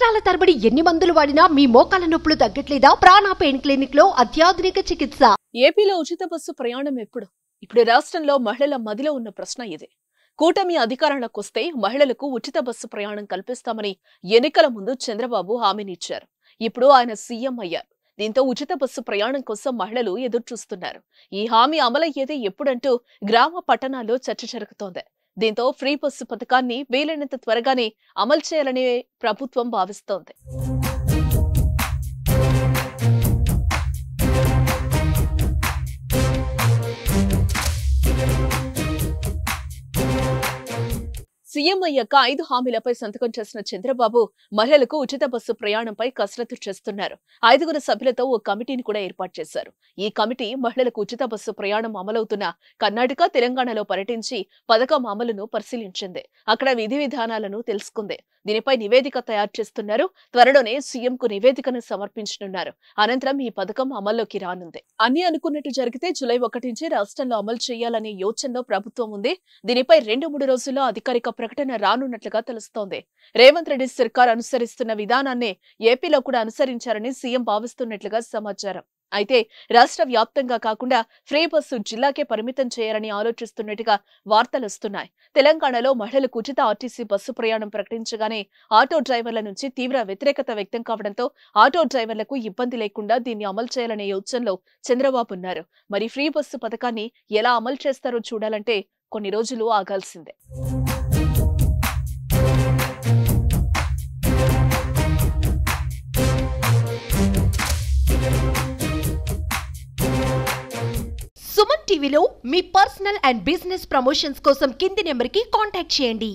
సంవత్సరాల తరబడి ఎన్ని మందులు వాడినా మీ మోకాల నొప్పులు తగ్గట్లేదా? ప్రాణ పెయిన్ క్లినిక్ లో అత్యాధునిక చికిత్స. ఏపీలో ఉచిత బస్సు ప్రయాణం ఎప్పుడు? ఇప్పుడు రాష్ట్రంలో మహిళల మదిలో ఉన్న ప్రశ్న ఇదే. కూటమి అధికారంలోకి వస్తే మహిళలకు ఉచిత బస్సు ప్రయాణం కల్పిస్తామని ఎన్నికల ముందు చంద్రబాబు హామీనిచ్చారు. ఇప్పుడు ఆయన సీఎం అయ్యారు. దీంతో ఉచిత బస్సు ప్రయాణం కోసం మహిళలు ఎదురు చూస్తున్నారు. ఈ హామీ అమలయ్యేది ఎప్పుడంటూ గ్రామ పట్టణాల్లో చర్చ జరుగుతోంది. దీంతో ఫ్రీ బస్సు పథకాన్ని వీలైనంత త్వరగానే అమలు చేయాలని ప్రభుత్వం భావిస్తోంది. సీఎం అయ్యాక 5 హామీలపై సంతకం చేసిన చంద్రబాబు మహిళలకు ఉచిత బస్సు ప్రయాణంపై కసరత్తు చేస్తున్నారు. 5గురు సభ్యులతో ఓ కమిటీని కూడా ఏర్పాటు చేశారు. ఈ కమిటీ మహిళలకు ఉచిత బస్సు ప్రయాణం అమలవుతున్న కర్ణాటక, తెలంగాణలో పర్యటించి పథకం అమలును పరిశీలించింది. అక్కడ విధి విధానాలను తెలుసుకుంది. దీనిపై నివేదిక తయారు చేస్తున్నారు. త్వరలోనే సీఎంకు నివేదికను సమర్పించనున్నారు. అనంతరం ఈ పథకం అమల్లోకి రానుంది. అన్ని అనుకున్నట్టు జరిగితే జూలై 1 నుంచి రాష్ట్రంలో అమలు చేయాలనే యోచనలో ప్రభుత్వం ఉంది. దీనిపై 2-3 రోజుల్లో అధికారిక ప్రకటన రానున్నట్లుగా తెలుస్తోంది. రేవంత్ రెడ్డి సర్కార్ అనుసరిస్తున్న విధానాన్నే ఏపీలో కూడా అనుసరించారని సీఎం భావిస్తున్నట్లుగా సమాచారం. అయితే రాష్ట్ర వ్యాప్తంగా కాకుండా ఫ్రీ బస్సు జిల్లాకే పరిమితం చేయాలని ఆలోచిస్తున్నట్టుగా వార్తలొస్తున్నాయి. తెలంగాణలో మహిళలకు ఉచిత ఆర్టీసీ బస్సు ప్రయాణం ప్రకటించగానే ఆటో డ్రైవర్ల నుంచి తీవ్ర వ్యతిరేకత వ్యక్తం కావడంతో ఆటో డ్రైవర్లకు ఇబ్బంది లేకుండా దీన్ని అమలు చేయాలనే యోచనలో చంద్రబాబు ఉన్నారు. మరి ఫ్రీ బస్సు పథకాన్ని ఎలా అమలు చేస్తారో చూడాలంటే కొన్ని రోజులు ఆగాల్సిందే. సుమన్ టీవీలో మీ పర్సనల్ అండ్ బిజినెస్ ప్రమోషన్స్ కోసం కింది నెంబర్కి కాంటాక్ట్ చేయండి.